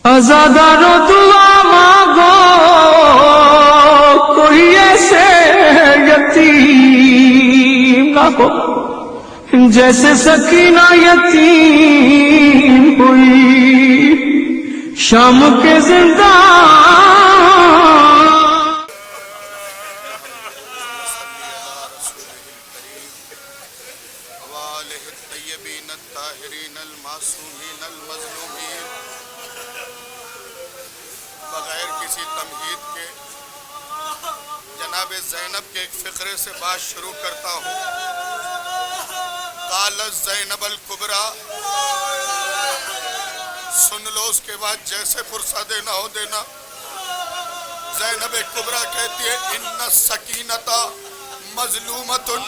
अज़ादारो दुआ मांगो कोई ऐसे यतीम ना हो जैसे सकीना यतीम हुई शाम के जिंदा। बगैर किसी तमहीद के जनाब ज़ैनब के एक फ़िक्रे से बात शुरू करता हूँ। क़ालत ज़ैनब अल कुबरा, सुन लो उसके बाद जैसे फुर्सा देना हो देना। ज़ैनब कुबरा कहती है इन्न सकीनता मज़लूमतुन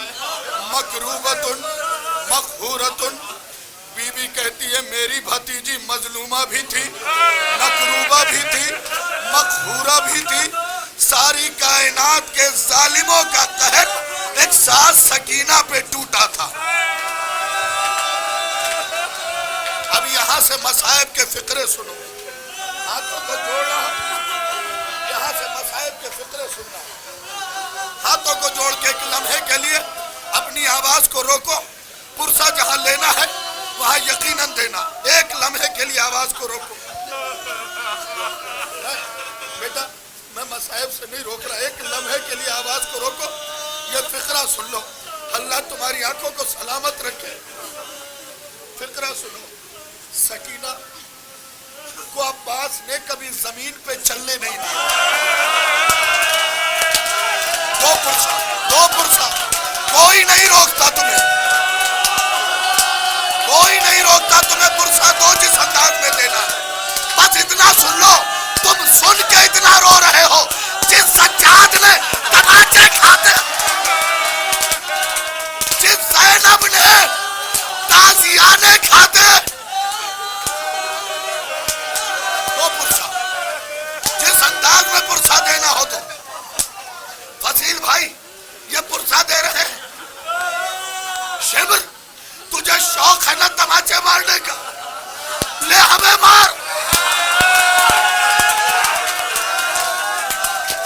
मकरूबतुन मक़हूरतुन। बीबी कहती है मेरी भतीजी मजलूमा भी थी, मकरूबा भी थी, मक़हूरा भी थी। सारी कायनात के जालिमों का कहर एक साथ सकीना पे टूटा था। अब यहाँ से मसाइब के फिक्रे सुनो, हाथों को जोड़ना, यहाँ से मसाइब के फिक्रे सुनना। हाथों को जोड़ के एक लम्हे के लिए अपनी आवाज को रोको। पुरसा जहाँ लेना है वहाँ यकीनन देना। एक लम्हे के लिए आवाज को रोको। बेटा मैं मसाइब से नहीं रोक रहा, एक लम्हे के लिए आवाज को रोको। ये फिक्रा सुन लो, अल्लाह तुम्हारी आंखों को सलामत रखे। फिक्रा सुनो, सकीना को अब्बास ने कभी जमीन पे चलने नहीं दिया। दो पुरसा कोई नहीं रोकता तुम्हें, कोई नहीं रोकता तुम्हें। पुरसा दो जिस अंदाज में देना है। बस इतना सुन लो, तुम सुन के इतना रो रहे हो। जिस सज्जाद ने तमाचे खाते, जिस ज़ैनब ने ताज़ियाने खाते, वो पुरसा जिस अंदाज में पुरसा देना हो तो। फसील भाई ये पुरसा दे रहे हैं। शिब्र तुझे शौक है ना तमाचे मारने का, ले हमें मार,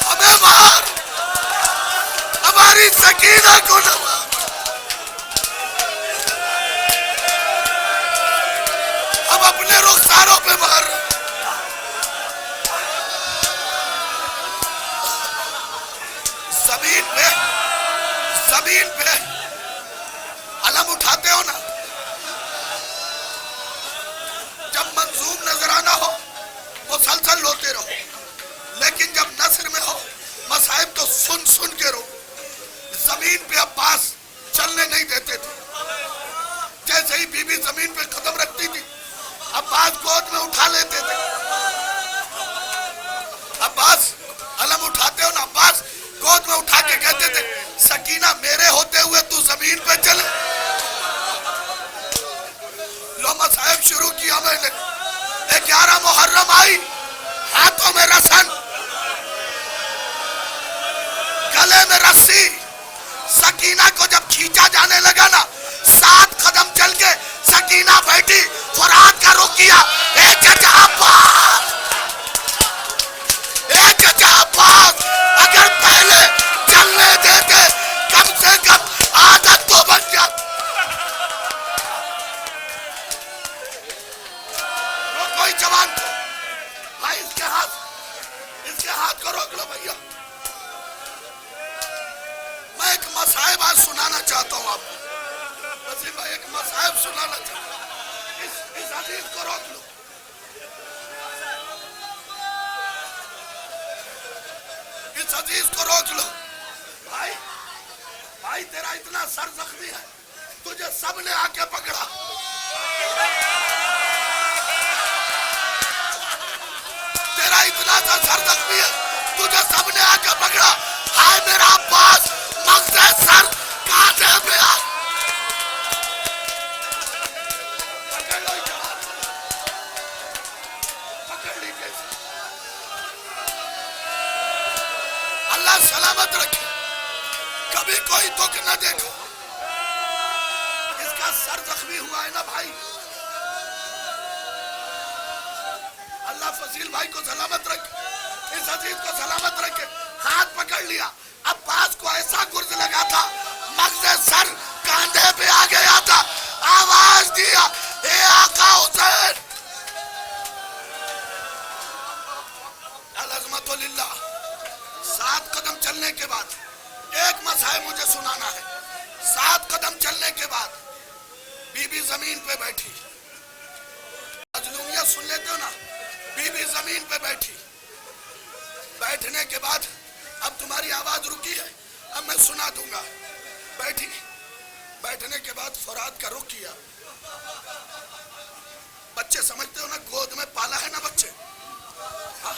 हमें मार, हमारी सकीना को न मार। हम अपने रुखसारों पे मार। जमीन पे अलम उठाते हो ना, जब मंजूम नजराना हो मुसलसल रोते रहो, लेकिन जब नस्र में हो मसाइब तो सुन सुन के रो। जमीन पे अब्बास चलने नहीं देते थे। जैसे ही बीबी जमीन पे कदम रखती थी अब्बास गोद में उठा लेते थे। अब्बास अलम उठाते हो ना, अब्बास गोद में उठा के कहते थे सकीना मेरे होते हुए तू जमीन पे चले। लो मसाइब शुरू किया मैंने। 11 मुहर्रम आई, हाथों में रसन, गले में रस्सी। सकीना को जब खींचा जाने लगा ना, 7 कदम चल के सकीना बैठी, फुरात का रुख किया। ए चचा अब्बास, ए चचा अब्बास, अगर पहले चलने देते कम से कम आदत तो बन जाती। कोई जवान भाई इसके हाथ को रोक लो भैया। मैं एक मसाइब आज सुनाना चाहता हूँ आपको। वसीम भाई एक मसाइब सुनाना चाहता हूँ। इस अजीज को रोक लो। इस अजीज को रोक लो। भाई तेरा इतना सर जख्मी है, तुझे सबने आके पकड़ा। तेरा इतना सा सर जख्मी है, तुझे सबने आके पकड़ा। हाय मेरा अब्बास, मगज़े सर कांटे में आ। पकड़ लो जवान, पकड़ लीजिए। अल्लाह सलामत रखे, कभी कोई दुख न देखो। इसका सर जख्मी हुआ है ना भाई, अल्लाह फसील भाई को सलामत रखे, इस अजीज को सलामत रखे। हाथ पकड़ लिया, अब्बास को ऐसा गुर्ज लगा था, मगज़े सर कांधे पे आ गया था, आवाज दिया, ए आका हुसैन। अल-अज़मतुलिल्लाह। 7 कदम चलने के बाद एक मसला मुझे सुनाना है। 7 कदम चलने के बाद बीबी जमीन पे बैठी। मजलूमियत सुन लेते हो ना, बीबी जमीन पे बैठी। बैठने के बाद अब तुम्हारी आवाज रुकी है, अब मैं सुना दूंगा। बैठी, बैठने के बाद फुरात का रुख किया। बच्चे समझते हो ना, गोद में पाला है ना बच्चे। हाँ,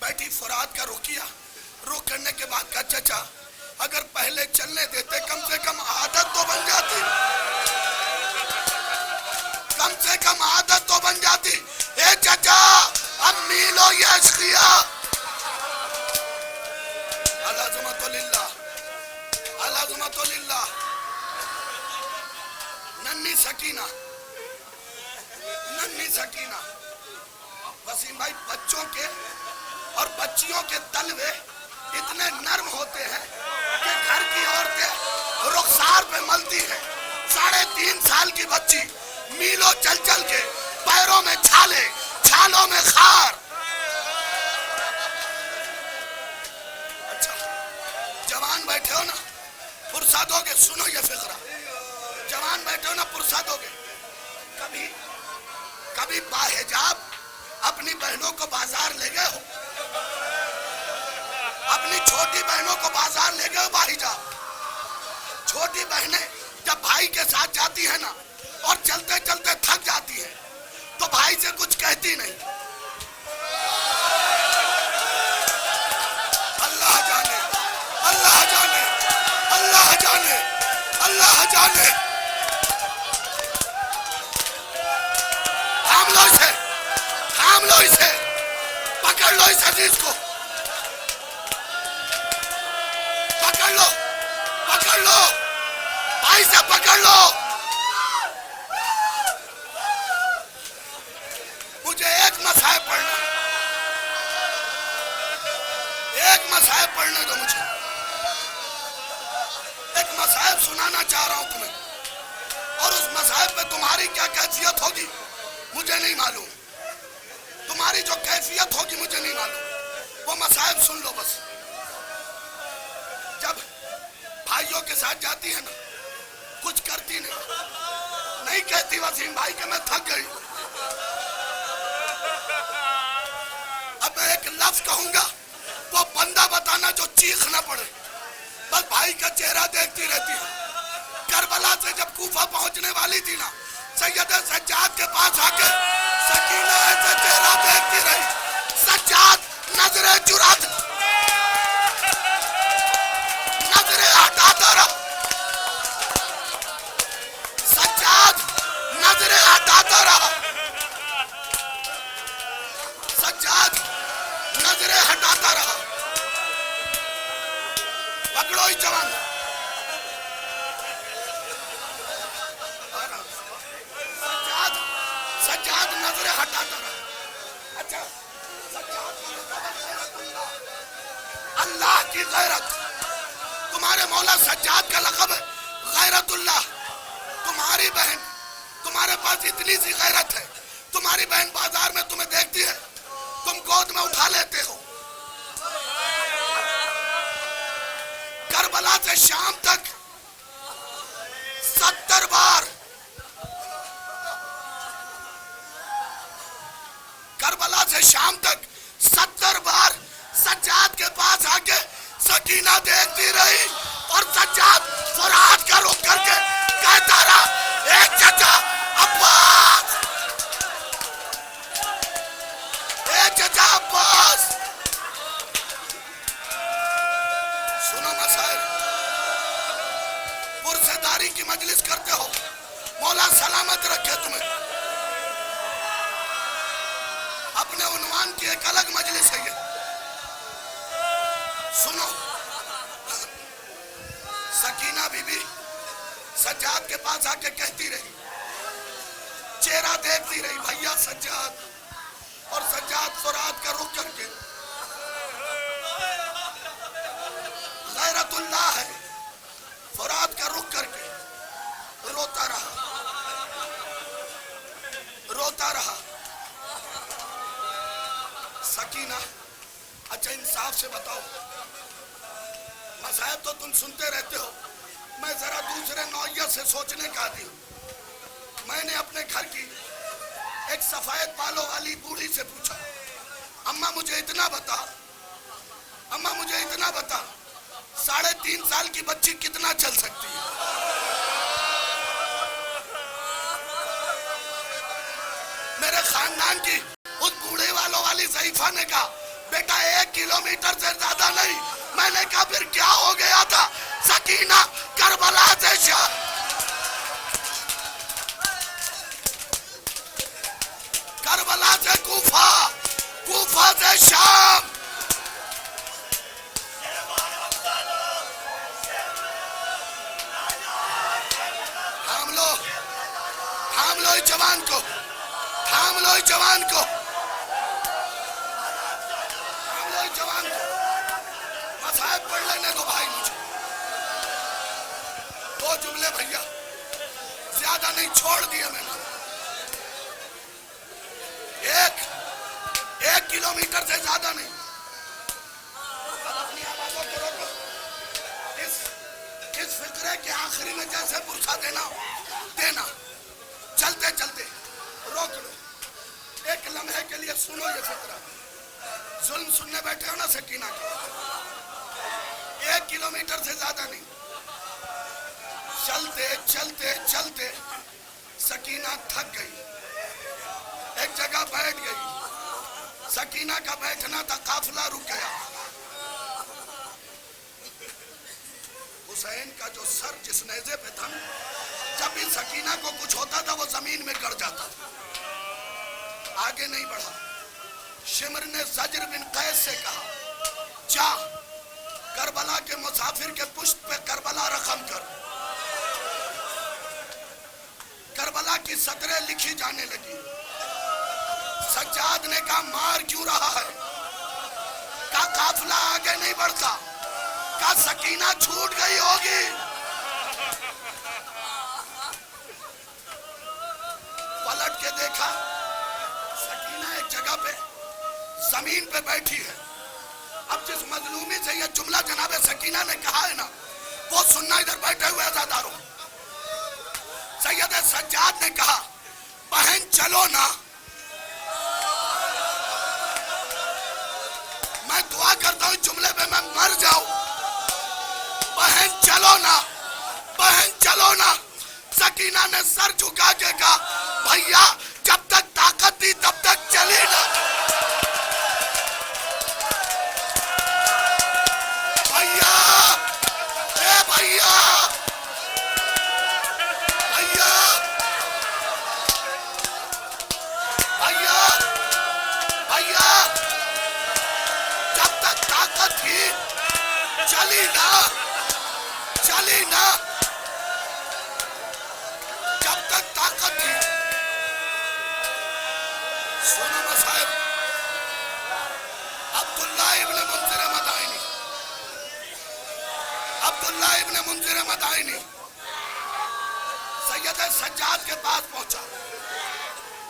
बैठी, फुरात का रुख किया। रुख करने के बाद का चचा अगर पहले चलने देते कम से कम आदत तो बन जाती, कम से कम आदत तो बन जाती। ए चचा अब मीलो ये अश्किया। अल-अज़मतुलिल्लाह, अल-अज़मतुलिल्लाह। नन्ही सकीना, नन्ही सकीना। वसीम भाई, बच्चों के और बच्चियों के तलवे इतने नर्म होते हैं कि घर की औरतें रुखसार पे मलती हैं। 3.5 साल की बच्ची मीलों चल चल के, पैरों में छाले, छालों में खार। अच्छा, जवान बैठे हो ना, फुर्सत दोगे, सुनो ये फिक्रा। जवान बैठे हो ना, फुर्सत दोगे। कभी कभी बाहिजाब अपनी बहनों को बाजार ले गए हो? अपनी छोटी बहनों को बाजार ले गए हो बाहिजाब? छोटी बहनें जब भाई के साथ जाती है ना और चलते चलते थक जाती है तो भाई से कुछ कहती नहीं। अल्लाह जाने, अल्लाह जाने, अल्लाह जाने, अल्लाह जाने। थाम लो इसे, थाम लो इसे, पकड़ लो इस अजीज को, पकड़ लो, पकड़ लो, भाई से पकड़ लो। मुझे एक मसाइब पढ़ना, एक मसाइब पढ़ने दो मुझे। एक मसाइब सुनाना चाह रहा हूं तुम्हें, और उस मसाइब पे तुम्हारी क्या कैफियत होगी मुझे नहीं मालूम। तुम्हारी जो कैफियत होगी मुझे नहीं मालूम। वो मसाइब सुन लो बस। जब भाइयों के साथ जाती है ना, कुछ करती नहीं, नहीं कहती वसीम भाई कि मैं थक गई। अब मैं एक लफ्ज कहूंगा, वो बंदा बताना जो चीख ना पड़े। बस भाई का चेहरा देखती रहती है। करबला से जब कूफा पहुंचने वाली थी ना, सैयद सज्जाद के पास आके सकीना ऐसे चेहरा देखती रही। सज्जाद नजरे चुराता, नजरे हटाता रहा। सज्जाद नजरे हटाता रहा। सज्जाद नजरे हटाता रहा। पकड़ो ही जवान। सज्जाद, सज्जाद नजरे हटाता रहा। अच्छा, सज्जाद अल्लाह की गैरत। तुम्हारे मौला सज्जाद का लक़ब है गैरतुल्लाह। तुम्हारी बहन, तुम्हारे पास इतनी सी गैरत है, तुम्हारी बहन बाजार में तुम्हें देखती है, तुम गोद में उठा लेते हो। करबला से शाम तक 70 बार, करबला से शाम तक 70 बार सज्जाद के पास आके सकीना देखती रही, और सज्जाद फुरात का रुख करके कहता रहा, एक चचा अब्बास, एक चचा अब्बास। सुनो मसाइल, पुरसेदारी की मजलिस करते हो, मौला सलामत रखे तुम्हें। अपने उन्वान की एक अलग मजलिस है ये। सुनो, सकीना बीबी सज्जाद के पास आके कहती रही, चेहरा देखती रही, भैया सज्जाद, और सज्जाद सकीना, अच्छा इंसाफ से बताओ, मसाइब तो तुम सुनते रहते हो, मैं जरा दूसरे नौयत से सोचने का आदी हूँ। मैंने अपने घर की एक सफेद बालों वाली बूढ़ी से पूछा, अम्मा मुझे इतना बता, अम्मा मुझे इतना बता, 3.5 साल की बच्ची कितना चल सकती है? मेरे खानदान की उस बूढ़े वालों वाली ज़ईफा ने कहा, बेटा 1 किलोमीटर से ज्यादा नहीं। मैंने कहा फिर क्या हो गया था? सकीना करबला से शाम, करबला से कूफा, कूफा से शाम। थाम लो इस जवान को, थाम लो इस जवान को, थाम लो इस जवान को। मसाइब पढ़ लेने दो भाई मुझे। 2 जुमले भैया, ज्यादा नहीं, छोड़ दिए मैंने। 1 किलोमीटर से ज्यादा नहीं। अब अपनी आवाजों को रोको। इस फिक्रे के आखिरी में जैसे पुरसा देना, चलते चलते रोक लो। एक लम्हे के लिए सुनो ये फिक्रा। जुल्म सुनने बैठे हो ना सकीना के, 1 किलोमीटर से ज्यादा नहीं। चलते चलते चलते सकीना थक गई, एक जगह बैठ गई। सकीना का बैठना था, काफिला रुक गया। हुसैन का जो सर जिस नेज़े पे था, जब भी सकीना को कुछ होता था वो जमीन में गड़ जाता था। आगे नहीं बढ़ा। शिमर ने ज़ज्र बिन कैस से कहा, जा करबला के मुसाफिर के पुष्ट पे करबला रकम कर। करबला की सतरें लिखी जाने लगी। सज्जाद ने कहा, मार क्यों रहा है? का काफिला आगे नहीं बढ़ता? का सकीना छूट गई होगी? पलट के देखा, सकीना एक जगह पे जमीन पे बैठी है। अब जिस मजलूमी से यह जुमला जनाबे सकीना ने कहा है ना, वो सुनना इधर बैठे हुए अज़ादारों। सैयद सज्जाद ने कहा, बहन चलो ना, मैं दुआ करता हूं जुमले पे मैं मर जाऊं। बहन चलो ना, बहन चलो ना। सकीना ने सर झुका के कहा, भैया जब तक ताकत थी तब तक चली ना। भैया, ए भैया, भैया, भैया, भैया, जब तक ताकत थी चली ना, चली ना। जब तक ताकत थी। सुनो मसाइब, अब्दुल्लाह इब्न मुंज़िर मदाइनी, अब्दुल्लाह इब्न मुंज़िर मदाइनी सैयद सज्जाद के पास पहुंचा।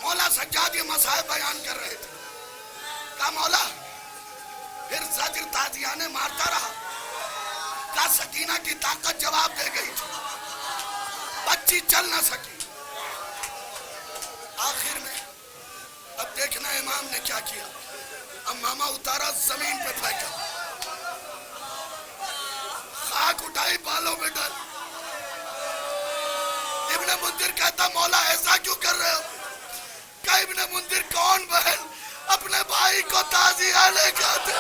मौला सज्जाद ये मसाइब बयान कर रहे थे। कहा, मौला फिर ज़ज्र ताज़ियाने मारता रहा। का सकीना की ताकत जवाब दे गई थी, बच्ची चल ना सकी। आखिर में अब देखना इमाम ने क्या किया। अम्मामा उतारा, जमीन पे फेंका, खाक उठाई, बालों में डाल। इब्न मुंज़िर कहता, मौला ऐसा क्यों कर रहे हो? क्या इब्न मुंज़िर कौन बहन अपने भाई को ताज़िया लेकर आते?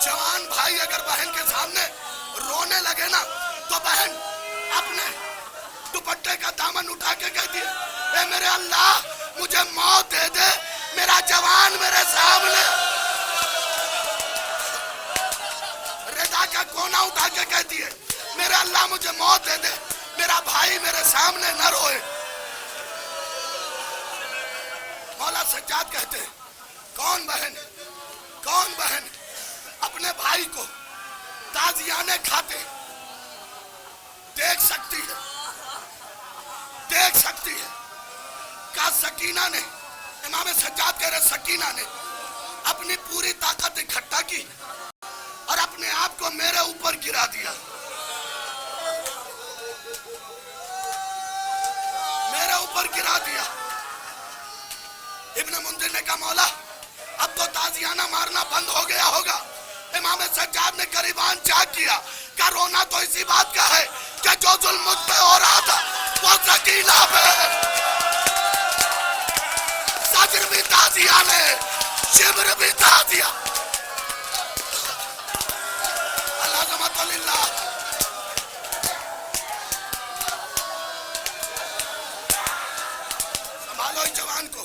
जवान भाई अगर बहन के सामने रोने लगे ना तो बहन अपने दुपट्टे का दामन उठा के कहती है, ए मेरे अल्लाह मुझे मौत दे दे, मेरा जवान मेरे सामने। रिदा का कोना उठा के कहती है, मेरे अल्लाह मुझे मौत दे दे, मेरा भाई मेरे सामने न रोए। मौला सज्जाद कहते हैं, कौन बहन अपने भाई को ताजियाने खाते देख सकती है। का सकीना ने, इमाम सज्जाद कह रहे सकीना ने अपनी पूरी ताकत इकट्ठा की और अपने आप को मेरे ऊपर गिरा दिया, मेरे ऊपर गिरा दिया। इब्न मुंदिर ने कहा, मौला अब तो ताजियाना मारना बंद हो गया होगा। इमाम सज्जाद ने करीबान चाक किया, क्या रोना तो इसी बात का है कि जो जुल्म मुझ पे हो रहा था वो सकीना पे, सजर भी ताजियाने, शिब्र भी ताजिया। अल्लाह ज़मतुल्लाह। संभालो इस जवान को,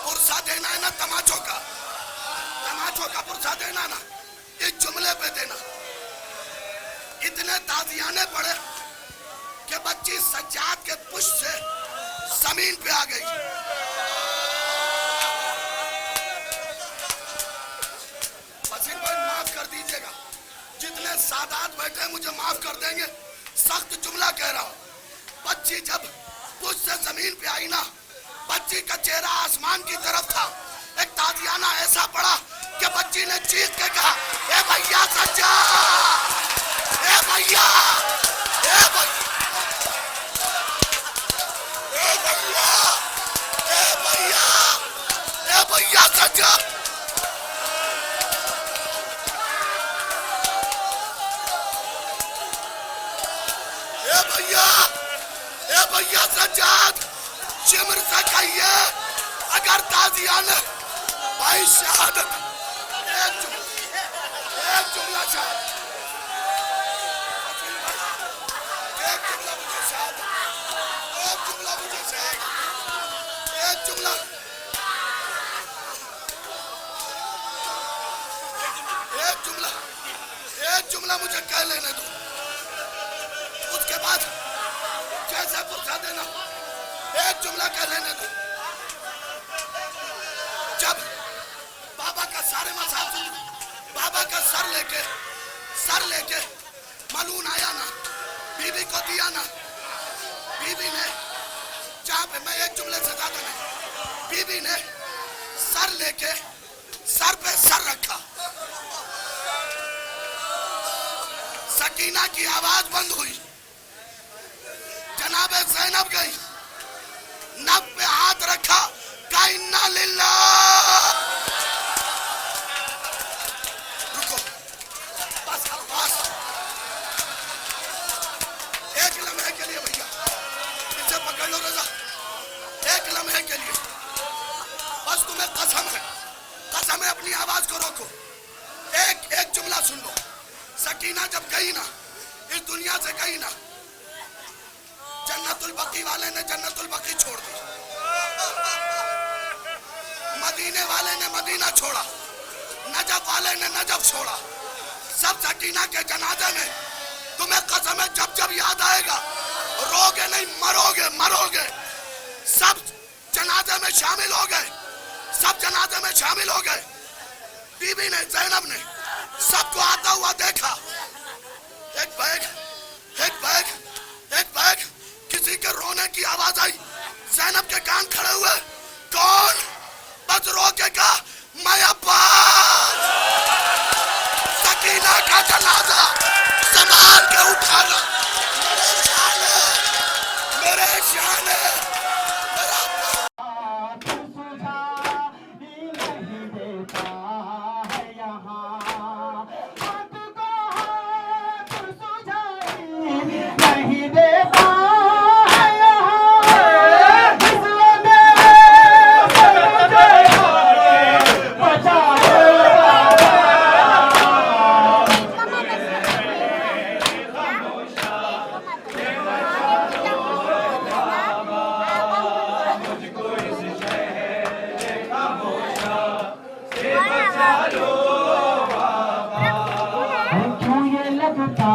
पुरसा देना है ना तमाचों का पुरसा देना ना, इस जुमले पे देना। इतने ताजियाने पड़े कि बच्ची सज्जाद के पुष्प से जमीन पे आ गई। वसीम भाई माफ कर दीजिएगा, जितने सादात बैठे मुझे माफ कर देंगे, सख्त जुमला कह रहा हूं। बच्ची जब पुष्प से जमीन पे आई ना, बच्ची का चेहरा आसमान की तरफ था। एक ताजियाना ऐसा पड़ा कि बच्ची ने चीख के कहा, ए भैया सज्जा, ए भैया, ए भैया, ए भैया, ए भैया, ए भैया सज्जा। ए भैया सज्जाद, शिमर से कहिए अगर ताजियाने भाई शहादत, एक जुमला शहादत, एक जुमला मुझे शहादत, एक जुमला मुझे शहादत, एक जुमला, एक जुमला मुझे कह लेने दो, उसके बाद कैसे पुरसा देना, एक जुमला कह लेने दो। जब बाबा का सारे मसाल सुन, बाबा का सर लेके मलून आया ना, बीबी को दिया ना, बीबी ने, जहां पे मैं एक जुमले से ज्यादा नहीं, बीबी ने सर लेके सर पे सर रखा। सकीना की आवाज बंद हुई, जनाबे ज़ैनब गई, नब पे हाथ रखा, का इन्ना लिल्लाह। रुको, बस एक लम्हे के लिए भैया, इसे पकड़ लो रजा, एक लम्हे के लिए, बस तुम्हें कसम है अपनी आवाज को रोको। एक जुमला सुन लो। सकीना जब गई ना, इस दुनिया से गई ना, जन्नतुल बकी वाले ने जन्नतुल बकी छोड़ दी, मदीने वाले ने मदीना छोड़ा, नजफ वाले ने नजफ छोड़ा। सब सकीना के जनाजे में तुम्हें कसम है जब जब याद आएगा रोगे नहीं, मरोगे। सब जनाजे में शामिल हो गए, सब जनाजे में शामिल हो गए। बीबी ने, ज़ैनब ने सबको आता हुआ देखा। एक बैग किसी के रोने की आवाज आई, ज़ैनब के कान खड़े हुए, कौन? बस रो के कहा, मैं अब्बास। सकीना का जनाजा संभाल के उठाना मेरे शान है। बचा क्यों ये लगता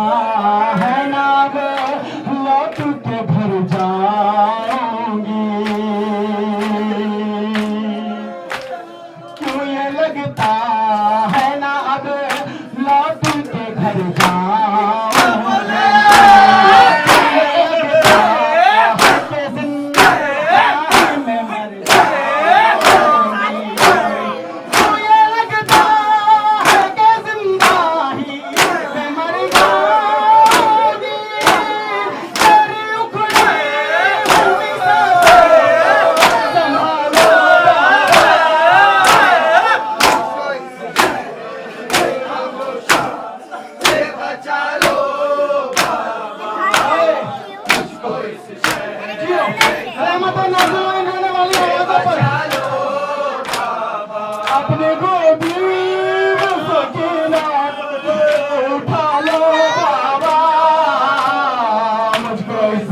है नाग लौट के घर जाऊंगी, क्यों ये लगता है ना अब लौट के घर जाऊंगी, के जिंदगी में मर जाऊंगी, क्यों ये लगता है कि जिंदगी में मर जाऊंगी, तेरी उखड़ी हुई सांसें संभालो रहमत और नाज़ होने वाली आवाज़ों पर अपने गोदी में सकीना उठा लो बाबा, मुझको इस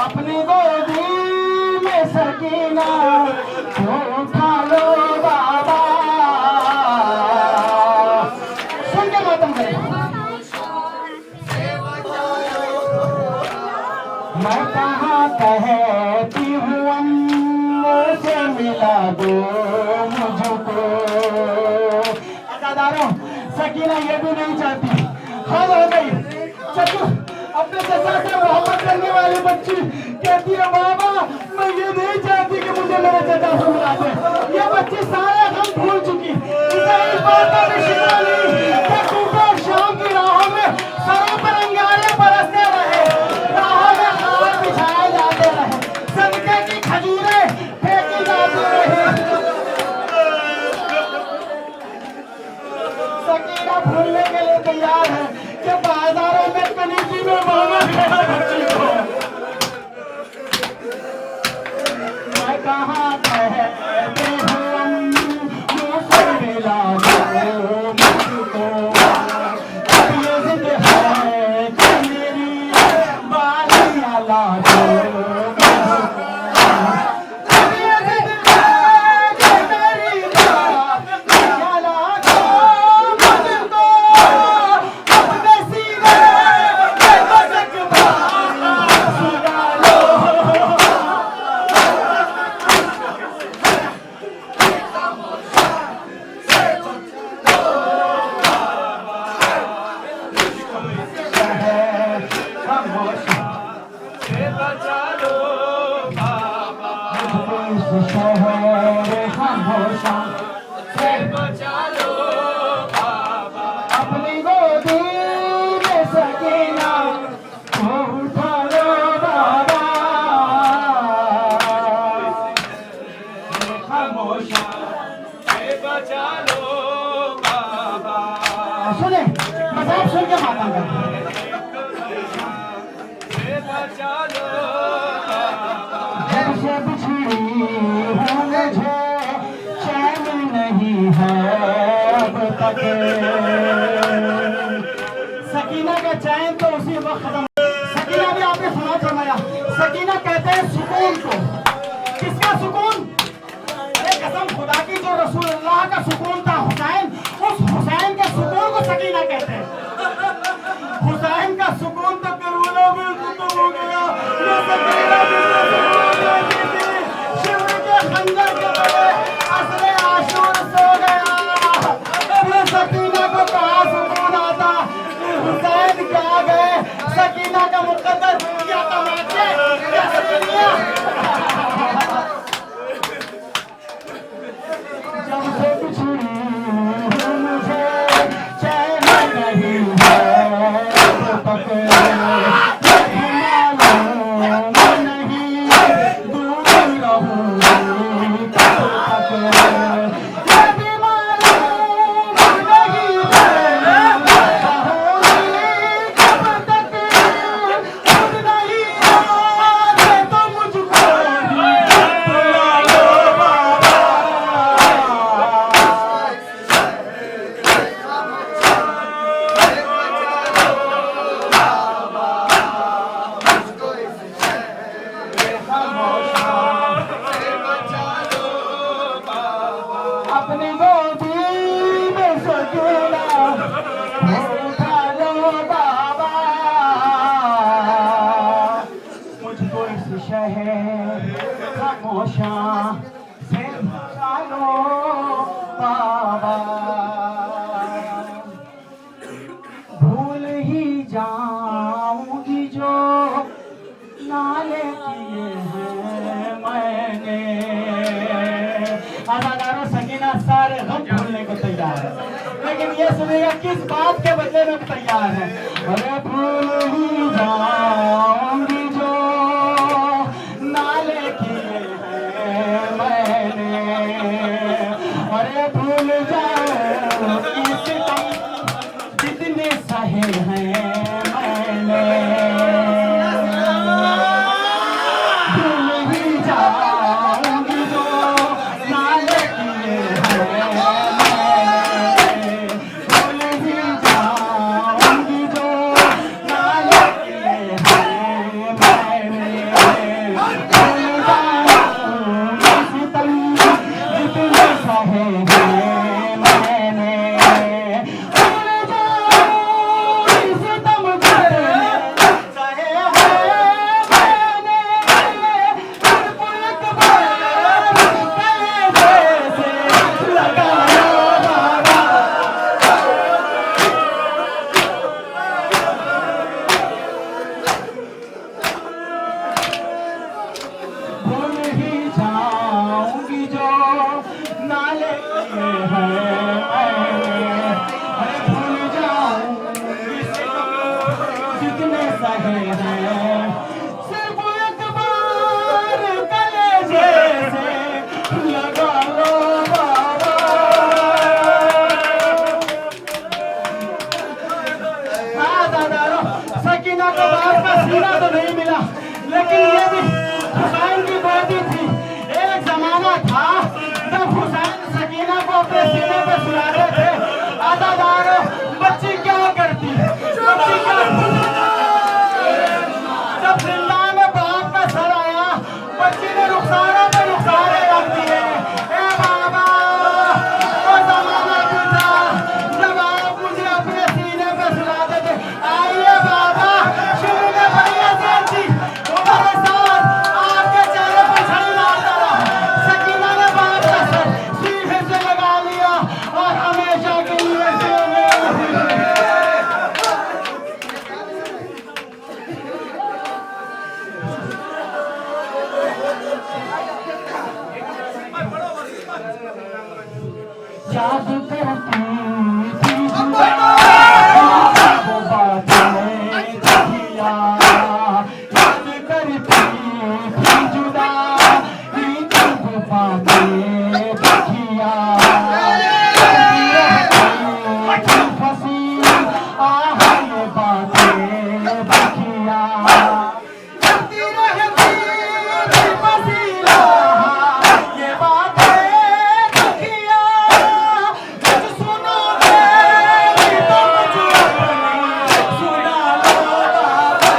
अपनी गोदी में सकीना उठा लो बाबा, सुन के मातम करें। मैं कहाँ कहती हूँ अम्मू से मिला दो मुझको, अदादारों सकीना ये भी नहीं चाहती, हद हो गई। चचू अपने चचा से मोहब्बत करने वाली बच्ची कहती है बाबा मैं ये नहीं चाहती कि मुझे मेरे चचा से मिला दे, ये बच्ची सारे गम भूल चुकी, इसे इस बात का भी शिकवा नहीं कि सुबह शाम की राहों में सरों पर अंगारे बरसते रहे, राहों में खार बिछाए जाते रहे, सदके की खजूरें फेंकी जाती रही। सकीना भूलने के लिए तैयार है कि बाजारों में कनीजी में मांगा गया बच्ची को। मैं कहाँ कहती हूँ मुझसे मिला दो मुझको, अब ये जिद है कि मेरी बालियाँ ला दो मुझको, अब ये जिद है कि मेरी बालियाँ ला दो मुझको, अपने सीने में बसक सुना लो। अपनी गोदी में सकीना उठा लो बाबा, सुने मजाक सुन के माता का जब से बिछड़ी हूँ मुझे चैन नहीं है अब तक, सकीना का चैन तो उसी वक्त खत्म। सकीना भी आपने सुना फरमाया, सकीना कहते हैं सुकून को, किसका सुकून? ये कसम खुदा की, जो रसूलुल्लाह का सुकून था हुसैन, उस हुसैन के सुकून को सकीना कहते हैं। हुसैन का सुकून तो करबला में खत्म हो गया, ये सकीना अपनी गोदी में सकेला उठा लो बाबा, मुझको इस शहर खामोशा से उठा लो बाबा। भूल ही जाऊंगी जो नाले किए हैं मैंने। अदाकारों सकीना सारे गम भूलने को तैयार है, लेकिन ये सुनेगा किस बात के बदले में तैयार है। अरे भूल ही जाऊंगी जो नाले किए हैं मैंने, अरे भूल जाऊं इस दम जितने सहे हैं मैंने। भूल ही जाऊंगी जो नाले किए हैं मैंने, भूल ही जाऊंगी जो नाले किए हैं मैंने। भूल जाऊं इस दम जितने सहे हैं मैंने, भूल जाऊं इस दम जितने सहे हैं मैंने। सिर्फ एक बार गले से लगा लो बाबा। भूल ही जाऊंगी जो नाले किए हैं मैंने, अरे भूल जाऊंगी जितने सहे हैं। सिर्फ एक बार गले जैसे लगा लो बाबा। हाँ दादारो, सकीना को बाप का सीना तो नहीं मिला, लेकिन ये भी हुसैन की बेटी थी। एक जमाना था जब हुसैन सकीना को अपने सीने पे सुलाते थे। आदादारो, बच्ची क्या करती, बच्ची क्या जब जिंदा में बाप का सर आया, बच्ची ने रुखसारों पे रुखसारे रख दिए। ए बाबा, वो जमाना भी था जब आप मुझे अपने सीने पे सुलाते थे। आइए बाबा, शुरू में बड़ी अजीब थी, तुम्हारे साथ आपके चेहरे पर छड़ी मारता रहा। सकीना ने बाप का सर सीने से लगा लिया और हमेशा के लिए जादू करती थी जुदा, वो बातें किया। याद करती थी जुदा, वो बातें किया। फंसी आह ये बातें किया। करती रहती थी फंसी आह ये बातें किया। कुछ सुनोगे तो मुझे अपनी सुना लो बाबा।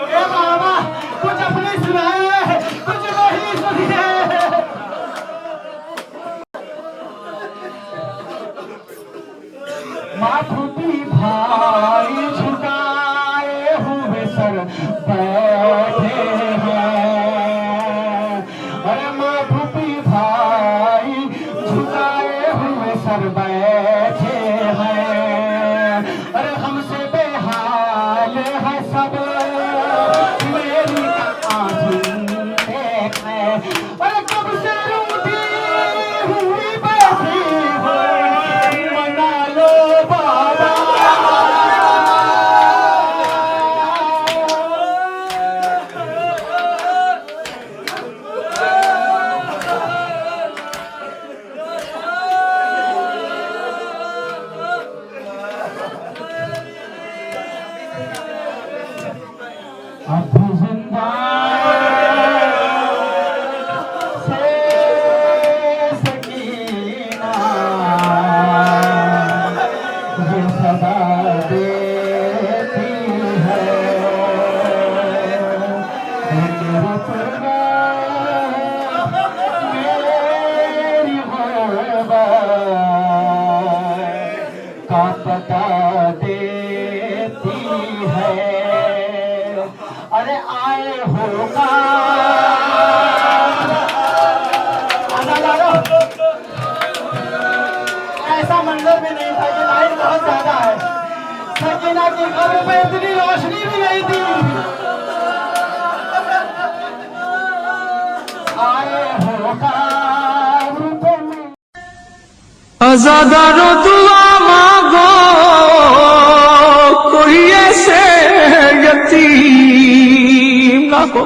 ए बाबा, कुछ अपनी सुनाइए, कुछ वही सुनिए। माथुटी भाई झुकाए हुए सर बैठे हैं। अरे माथुटी भाई झुकाए हुए सर बैठे हैं। अरे हमसे बेहाल है सब मेरी आंखें देखें। अरे कब से रूठी हुई बैठी हो, मना लो बाबा। का पता देती है। अरे आए होगा ऐसा मंजर भी नहीं था कि लाइट बहुत ज्यादा है। सकीना की कब्र पे इतनी रोशनी भी नहीं थी। आए होगा आजादारो दुआ मांगो कोई ऐसे यतीम ना हो।